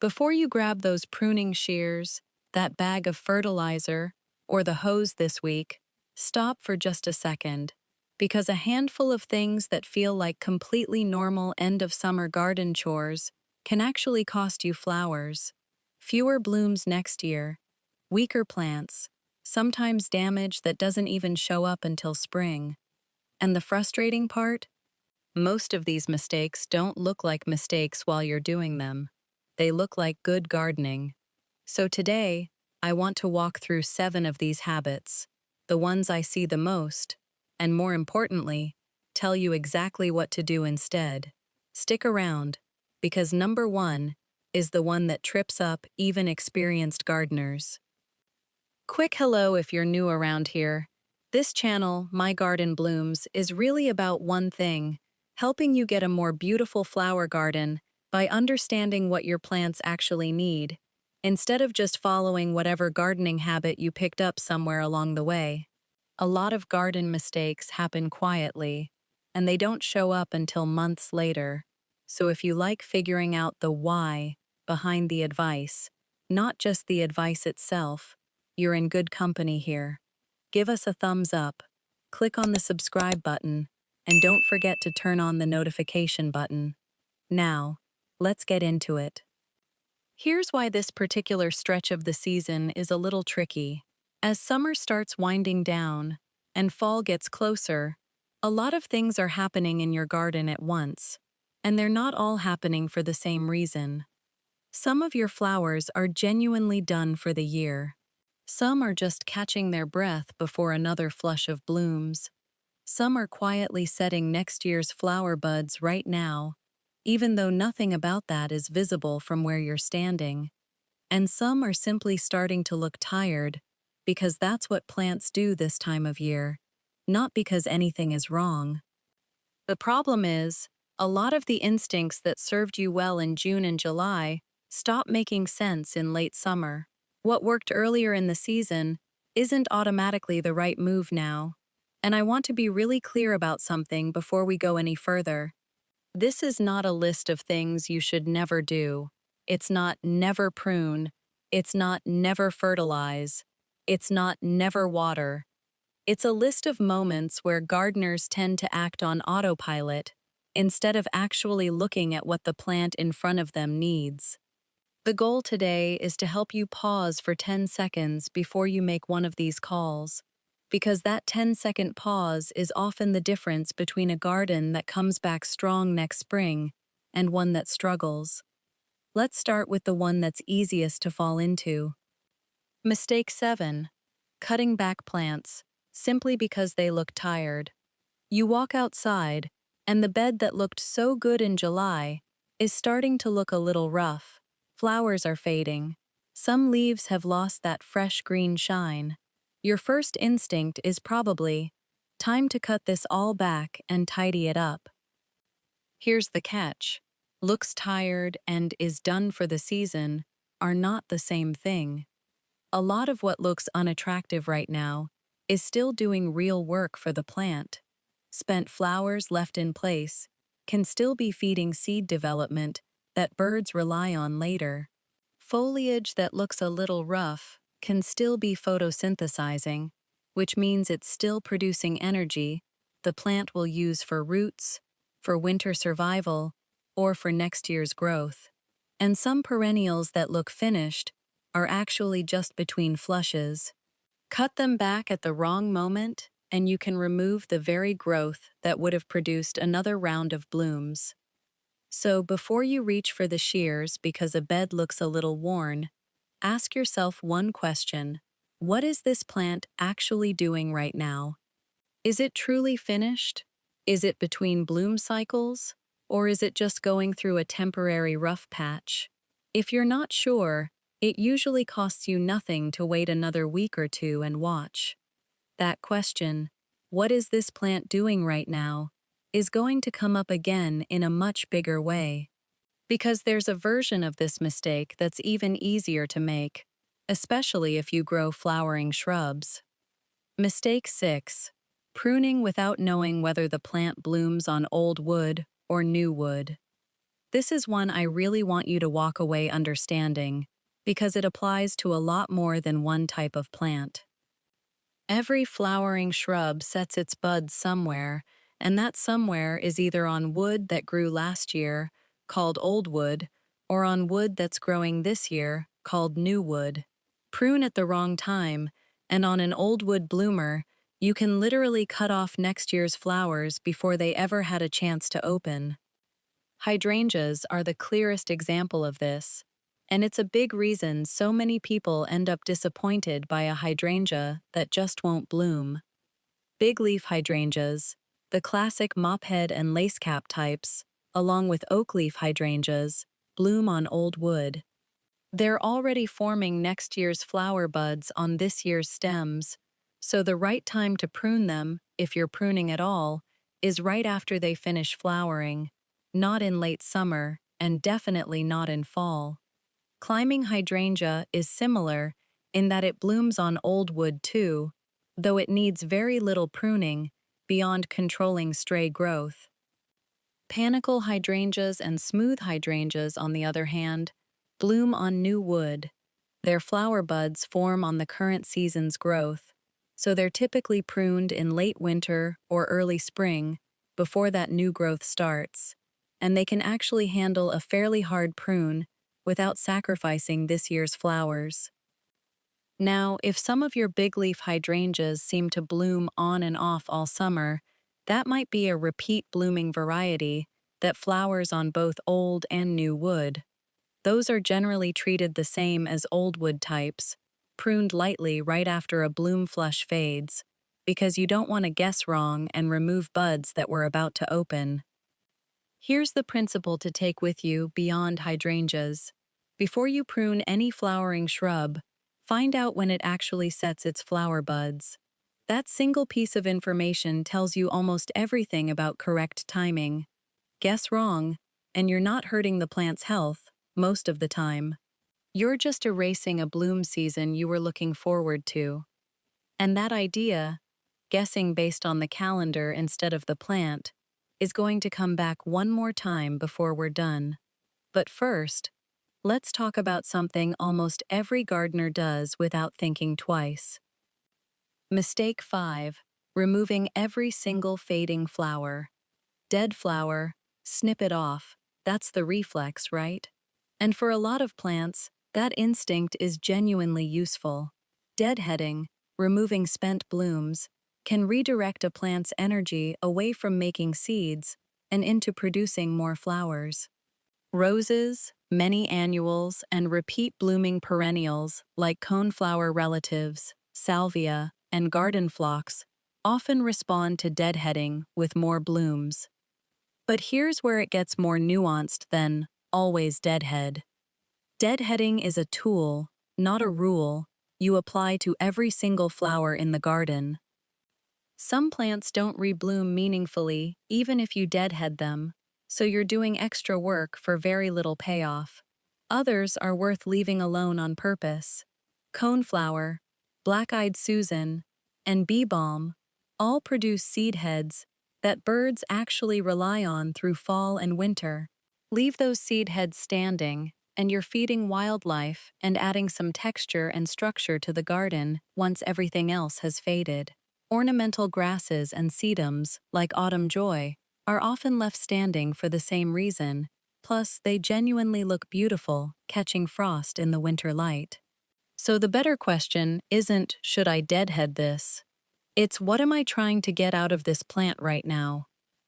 Before you grab those pruning shears, that bag of fertilizer, or the hose this week, stop for just a second. Because a handful of things that feel like completely normal end-of-summer garden chores can actually cost you flowers. Fewer blooms next year, weaker plants, sometimes damage that doesn't even show up until spring. And the frustrating part? Most of these mistakes don't look like mistakes while you're doing them. They look like good gardening. So today, I want to walk through 7 of these habits, the ones I see the most, and more importantly, tell you exactly what to do instead. Stick around, because number 1 is the one that trips up even experienced gardeners. Quick hello if you're new around here. This channel, My Garden Blooms, is really about one thing: helping you get a more beautiful flower garden by understanding what your plants actually need, instead of just following whatever gardening habit you picked up somewhere along the way. A lot of garden mistakes happen quietly, and they don't show up until months later. So if you like figuring out the why behind the advice, not just the advice itself, you're in good company here. Give us a thumbs up, click on the subscribe button, and don't forget to turn on the notification button. Now, let's get into it. Here's why this particular stretch of the season is a little tricky. As summer starts winding down and fall gets closer, a lot of things are happening in your garden at once, and they're not all happening for the same reason. Some of your flowers are genuinely done for the year. Some are just catching their breath before another flush of blooms. Some are quietly setting next year's flower buds right now, even though nothing about that is visible from where you're standing. And some are simply starting to look tired, because that's what plants do this time of year, not because anything is wrong. The problem is, a lot of the instincts that served you well in June and July stop making sense in late summer. What worked earlier in the season isn't automatically the right move now. And I want to be really clear about something before we go any further. This is not a list of things you should never do. It's not never prune. It's not never fertilize. It's not never water. It's a list of moments where gardeners tend to act on autopilot instead of actually looking at what the plant in front of them needs. The goal today is to help you pause for 10 seconds before you make one of these calls, because that 10-second pause is often the difference between a garden that comes back strong next spring and one that struggles. Let's start with the one that's easiest to fall into. Mistake 7. Cutting back plants, simply because they look tired. You walk outside, and the bed that looked so good in July is starting to look a little rough. Flowers are fading. Some leaves have lost that fresh green shine. Your first instinct is probably, time to cut this all back and tidy it up. Here's the catch. Looks tired and is done for the season are not the same thing. A lot of what looks unattractive right now is still doing real work for the plant. Spent flowers left in place can still be feeding seed development that birds rely on later. Foliage that looks a little rough can still be photosynthesizing, which means it's still producing energy the plant will use for roots, for winter survival, or for next year's growth. And some perennials that look finished are actually just between flushes. Cut them back at the wrong moment, and you can remove the very growth that would have produced another round of blooms. So before you reach for the shears because a bed looks a little worn, ask yourself one question: what is this plant actually doing right now? Is it truly finished? Is it between bloom cycles? Or is it just going through a temporary rough patch? If you're not sure, it usually costs you nothing to wait another week or two and watch. That question, what is this plant doing right now, is going to come up again in a much bigger way. Because there's a version of this mistake that's even easier to make, especially if you grow flowering shrubs. Mistake 6. Pruning without knowing whether the plant blooms on old wood or new wood. This is one I really want you to walk away understanding, because it applies to a lot more than one type of plant. Every flowering shrub sets its buds somewhere, and that somewhere is either on wood that grew last year, called old wood, or on wood that's growing this year, called new wood. Prune at the wrong time, and on an old wood bloomer, you can literally cut off next year's flowers before they ever had a chance to open. Hydrangeas are the clearest example of this, and it's a big reason so many people end up disappointed by a hydrangea that just won't bloom. Big leaf hydrangeas, the classic mophead and lacecap types, along with oak leaf hydrangeas, bloom on old wood. They're already forming next year's flower buds on this year's stems, so the right time to prune them, if you're pruning at all, is right after they finish flowering, not in late summer, and definitely not in fall. Climbing hydrangea is similar in that it blooms on old wood too, though it needs very little pruning beyond controlling stray growth. Panicle hydrangeas and smooth hydrangeas, on the other hand, bloom on new wood. Their flower buds form on the current season's growth, so they're typically pruned in late winter or early spring before that new growth starts, and they can actually handle a fairly hard prune without sacrificing this year's flowers. Now, if some of your big leaf hydrangeas seem to bloom on and off all summer, that might be a repeat blooming variety that flowers on both old and new wood. Those are generally treated the same as old wood types, pruned lightly right after a bloom flush fades, because you don't want to guess wrong and remove buds that were about to open. Here's the principle to take with you beyond hydrangeas. Before you prune any flowering shrub, find out when it actually sets its flower buds. That single piece of information tells you almost everything about correct timing. Guess wrong, and you're not hurting the plant's health most of the time. You're just erasing a bloom season you were looking forward to. And that idea, guessing based on the calendar instead of the plant, is going to come back one more time before we're done. But first, let's talk about something almost every gardener does without thinking twice. Mistake 5. Removing every single fading flower. Dead flower, snip it off. That's the reflex, right? And for a lot of plants, that instinct is genuinely useful. Deadheading, removing spent blooms, can redirect a plant's energy away from making seeds and into producing more flowers. Roses, many annuals, and repeat blooming perennials like coneflower relatives, salvia, and garden phlox often respond to deadheading with more blooms. But here's where it gets more nuanced than always deadhead. Deadheading is a tool, not a rule, you apply to every single flower in the garden. Some plants don't rebloom meaningfully even if you deadhead them, so you're doing extra work for very little payoff. Others are worth leaving alone on purpose. Coneflower, black-eyed Susan, and bee balm all produce seed heads that birds actually rely on through fall and winter. Leave those seed heads standing, and you're feeding wildlife and adding some texture and structure to the garden once everything else has faded. Ornamental grasses and sedums, like autumn joy, are often left standing for the same reason, plus they genuinely look beautiful, catching frost in the winter light. So the better question isn't, should I deadhead this? It's, what am I trying to get out of this plant right now?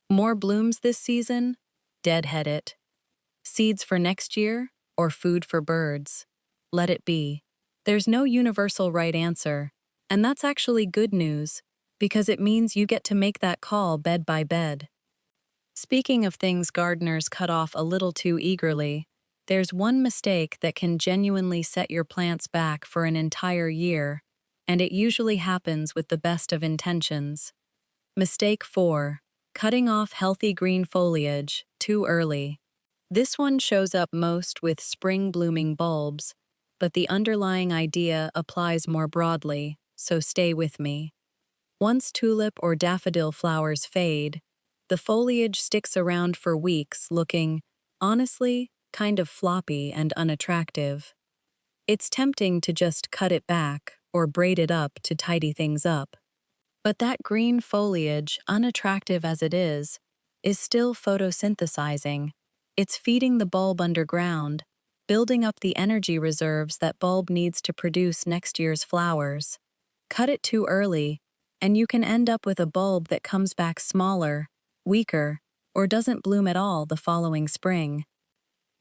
More blooms this season? Deadhead it. Seeds for next year? Or food for birds? Let it be. There's no universal right answer, and that's actually good news, because it means you get to make that call bed by bed. Speaking of things gardeners cut off a little too eagerly, there's one mistake that can genuinely set your plants back for an entire year, and it usually happens with the best of intentions. Mistake 4. Cutting off healthy green foliage too early. This one shows up most with spring blooming bulbs, but the underlying idea applies more broadly, so stay with me. Once tulip or daffodil flowers fade, the foliage sticks around for weeks looking honestly kind of floppy and unattractive. It's tempting to just cut it back or braid it up to tidy things up. But that green foliage, unattractive as it is still photosynthesizing. It's feeding the bulb underground, building up the energy reserves that bulb needs to produce next year's flowers. Cut it too early, and you can end up with a bulb that comes back smaller, weaker, or doesn't bloom at all the following spring.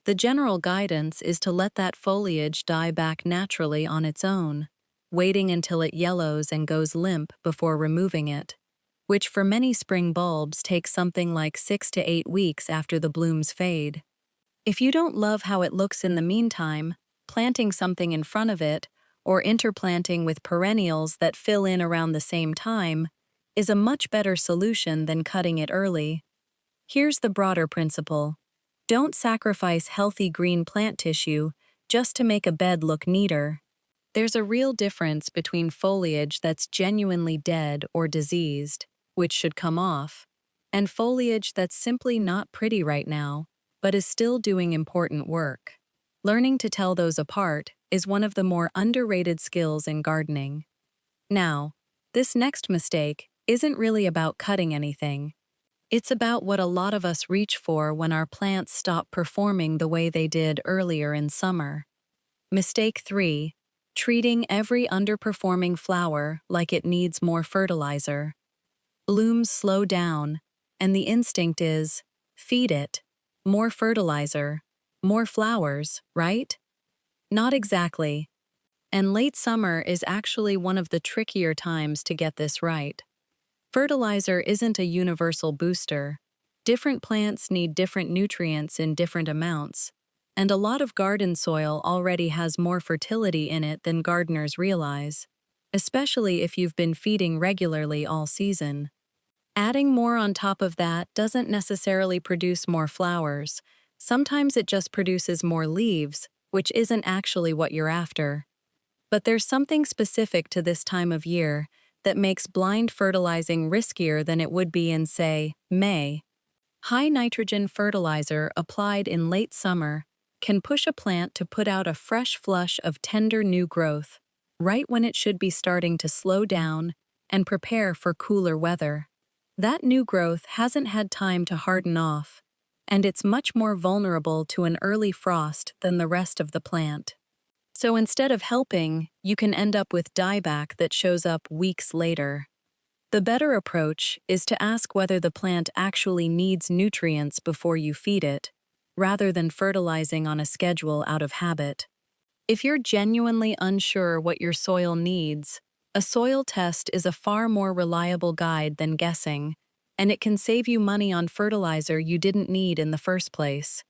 The general guidance is to let that foliage die back naturally on its own, waiting until it yellows and goes limp before removing it, which for many spring bulbs takes something like 6 to 8 weeks after the blooms fade. If you don't love how it looks in the meantime, planting something in front of it, or interplanting with perennials that fill in around the same time, is a much better solution than cutting it early. Here's the broader principle. Don't sacrifice healthy green plant tissue just to make a bed look neater. There's a real difference between foliage that's genuinely dead or diseased, which should come off, and foliage that's simply not pretty right now, but is still doing important work. Learning to tell those apart is one of the more underrated skills in gardening. Now, this next mistake isn't really about cutting anything. It's about what a lot of us reach for when our plants stop performing the way they did earlier in summer. Mistake 3. Treating every underperforming flower like it needs more fertilizer. Blooms slow down, and the instinct is, feed it. More fertilizer. More flowers, right? Not exactly. And late summer is actually one of the trickier times to get this right. Fertilizer isn't a universal booster. Different plants need different nutrients in different amounts, and a lot of garden soil already has more fertility in it than gardeners realize, especially if you've been feeding regularly all season. Adding more on top of that doesn't necessarily produce more flowers. Sometimes it just produces more leaves, which isn't actually what you're after. But there's something specific to this time of year that makes blind fertilizing riskier than it would be in, say, May. High nitrogen fertilizer applied in late summer can push a plant to put out a fresh flush of tender new growth, right when it should be starting to slow down and prepare for cooler weather. That new growth hasn't had time to harden off, and it's much more vulnerable to an early frost than the rest of the plant. So instead of helping, you can end up with dieback that shows up weeks later. The better approach is to ask whether the plant actually needs nutrients before you feed it, rather than fertilizing on a schedule out of habit. If you're genuinely unsure what your soil needs, a soil test is a far more reliable guide than guessing, and it can save you money on fertilizer you didn't need in the first place.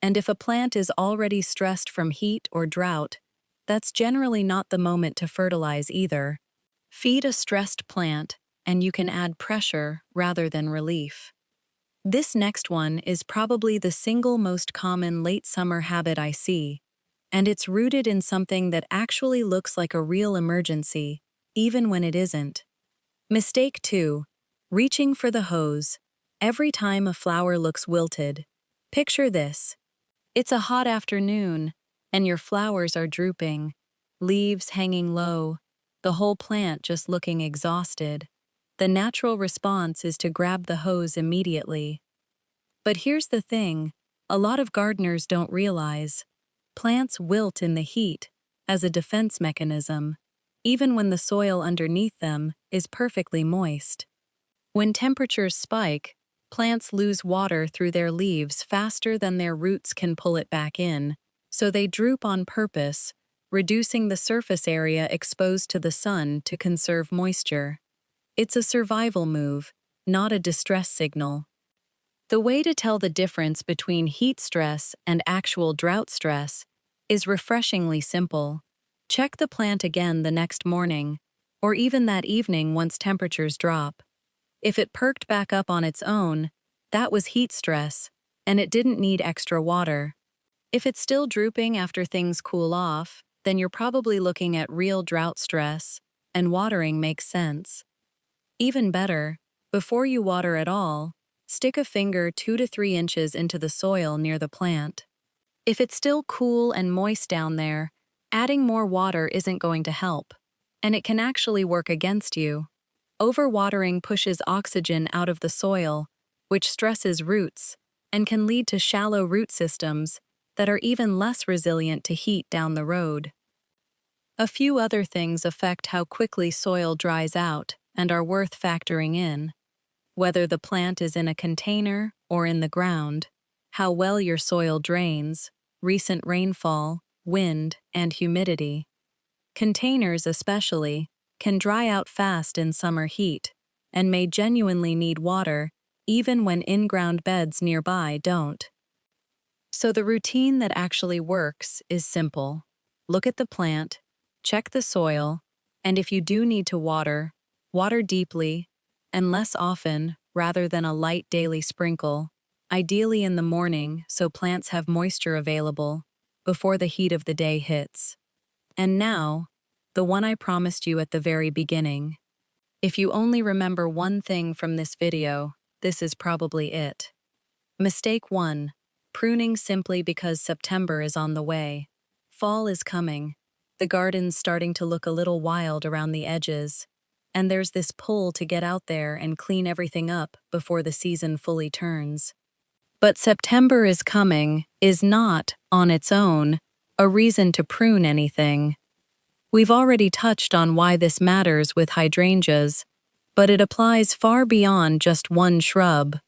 And if a plant is already stressed from heat or drought, that's generally not the moment to fertilize either. Feed a stressed plant, and you can add pressure rather than relief. This next one is probably the single most common late summer habit I see, and it's rooted in something that actually looks like a real emergency, even when it isn't. Mistake 2. Reaching for the hose. Every time a flower looks wilted. Picture this. It's a hot afternoon, and your flowers are drooping, leaves hanging low, the whole plant just looking exhausted. The natural response is to grab the hose immediately. But here's the thing, a lot of gardeners don't realize. Plants wilt in the heat as a defense mechanism, even when the soil underneath them is perfectly moist. When temperatures spike, plants lose water through their leaves faster than their roots can pull it back in, so they droop on purpose, reducing the surface area exposed to the sun to conserve moisture. It's a survival move, not a distress signal. The way to tell the difference between heat stress and actual drought stress is refreshingly simple. Check the plant again the next morning, or even that evening once temperatures drop. If it perked back up on its own, that was heat stress, and it didn't need extra water. If it's still drooping after things cool off, then you're probably looking at real drought stress, and watering makes sense. Even better, before you water at all, Stick a finger 2 to 3 inches into the soil near the plant. If it's still cool and moist down there, adding more water isn't going to help, and it can actually work against you. Overwatering pushes oxygen out of the soil, which stresses roots, and can lead to shallow root systems that are even less resilient to heat down the road. A few other things affect how quickly soil dries out and are worth factoring in. Whether the plant is in a container or in the ground, how well your soil drains, recent rainfall, wind, and humidity. Containers especially can dry out fast in summer heat and may genuinely need water even when in-ground beds nearby don't. So the routine that actually works is simple. Look at the plant, check the soil, and if you do need to water, water deeply and less often rather than a light daily sprinkle, ideally in the morning so plants have moisture available before the heat of the day hits. And now, the one I promised you at the very beginning. If you only remember one thing from this video, this is probably it. Mistake 1. Pruning simply because September is on the way. Fall is coming. The garden's starting to look a little wild around the edges, and there's this pull to get out there and clean everything up before the season fully turns. But September is coming is not, on its own, a reason to prune anything. We've already touched on why this matters with hydrangeas, but it applies far beyond just one shrub.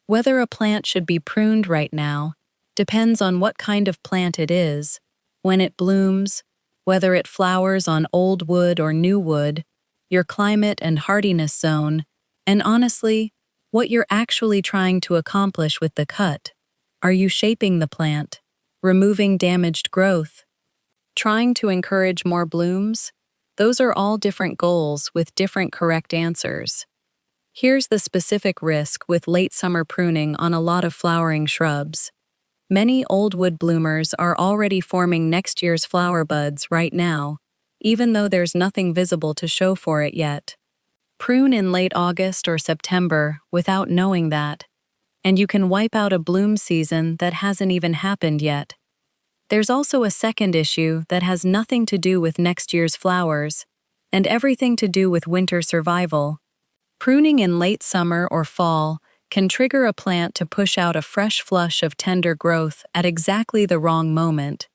Whether a plant should be pruned right now depends on what kind of plant it is, when it blooms, whether it flowers on old wood or new wood, your climate and hardiness zone, and honestly, what you're actually trying to accomplish with the cut. Are you shaping the plant, removing damaged growth, trying to encourage more blooms? Those are all different goals with different correct answers. Here's the specific risk with late summer pruning on a lot of flowering shrubs. Many old wood bloomers are already forming next year's flower buds right now, even though there's nothing visible to show for it yet. Prune in late August or September without knowing that, and you can wipe out a bloom season that hasn't even happened yet. There's also a second issue that has nothing to do with next year's flowers, and everything to do with winter survival. Pruning in late summer or fall can trigger a plant to push out a fresh flush of tender growth at exactly the wrong moment,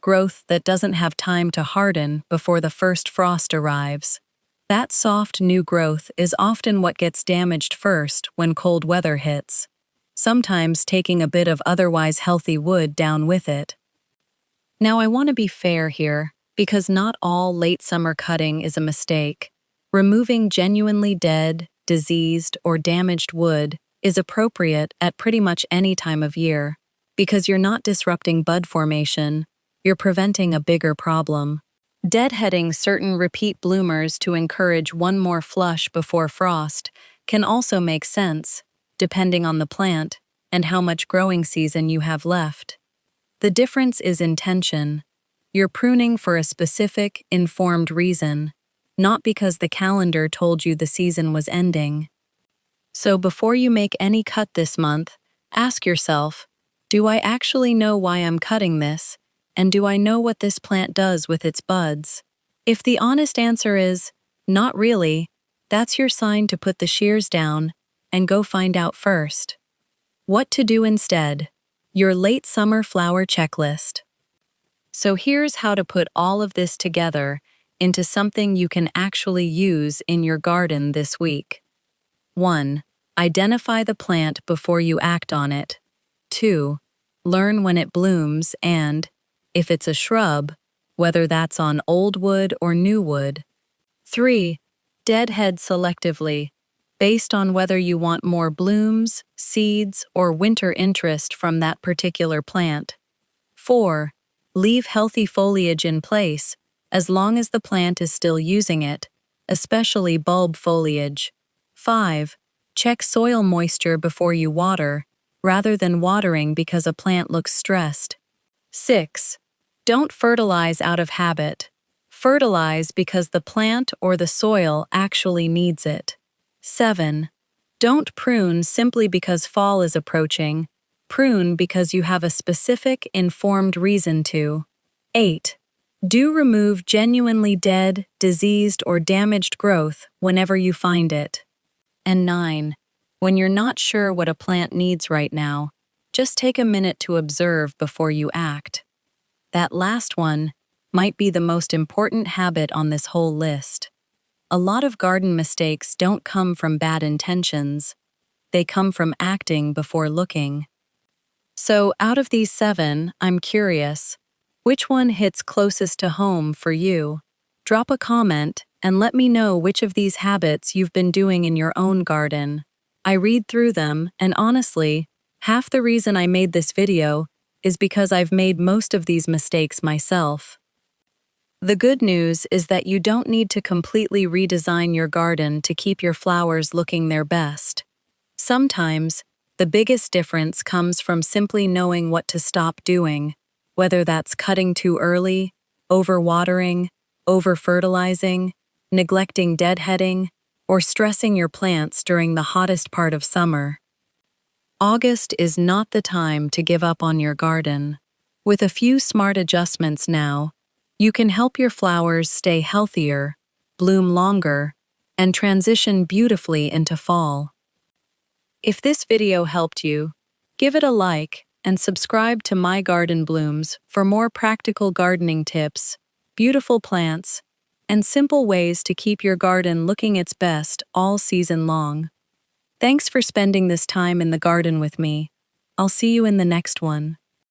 growth that doesn't have time to harden before the first frost arrives. That soft new growth is often what gets damaged first when cold weather hits, sometimes taking a bit of otherwise healthy wood down with it. Now I want to be fair here, because not all late summer cutting is a mistake. Removing genuinely dead, diseased, or damaged wood is appropriate at pretty much any time of year, because you're not disrupting bud formation, you're preventing a bigger problem. Deadheading certain repeat bloomers to encourage one more flush before frost can also make sense, depending on the plant and how much growing season you have left. The difference is intention. You're pruning for a specific, informed reason, not because the calendar told you the season was ending. So before you make any cut this month, ask yourself, do I actually know why I'm cutting this, and do I know what this plant does with its buds? If the honest answer is, not really, that's your sign to put the shears down and go find out first. What to do instead? Your late summer flower checklist. So here's how to put all of this together into something you can actually use in your garden this week. 1. Identify the plant before you act on it. 2. Learn when it blooms and, if it's a shrub, whether that's on old wood or new wood. 3. Deadhead selectively, based on whether you want more blooms, seeds, or winter interest from that particular plant. 4. Leave healthy foliage in place as long as the plant is still using it, especially bulb foliage. 5. Check soil moisture before you water, rather than watering because a plant looks stressed. 6. Don't fertilize out of habit. Fertilize because the plant or the soil actually needs it. 7. Don't prune simply because fall is approaching. Prune because you have a specific, informed reason to. 8. Do remove genuinely dead, diseased, or damaged growth whenever you find it. And 9. When you're not sure what a plant needs right now, just take a minute to observe before you act. That last one might be the most important habit on this whole list. A lot of garden mistakes don't come from bad intentions. They come from acting before looking. So, out of these 7, I'm curious, which one hits closest to home for you? Drop a comment and let me know which of these habits you've been doing in your own garden. I read through them, and honestly, half the reason I made this video is because I've made most of these mistakes myself. The good news is that you don't need to completely redesign your garden to keep your flowers looking their best. Sometimes, the biggest difference comes from simply knowing what to stop doing, whether that's cutting too early, overwatering, over-fertilizing, neglecting deadheading, or stressing your plants during the hottest part of summer. August is not the time to give up on your garden. With a few smart adjustments now, you can help your flowers stay healthier, bloom longer, and transition beautifully into fall. If this video helped you, give it a like and subscribe to My Garden Blooms for more practical gardening tips, beautiful plants, and simple ways to keep your garden looking its best all season long. Thanks for spending this time in the garden with me. I'll see you in the next one.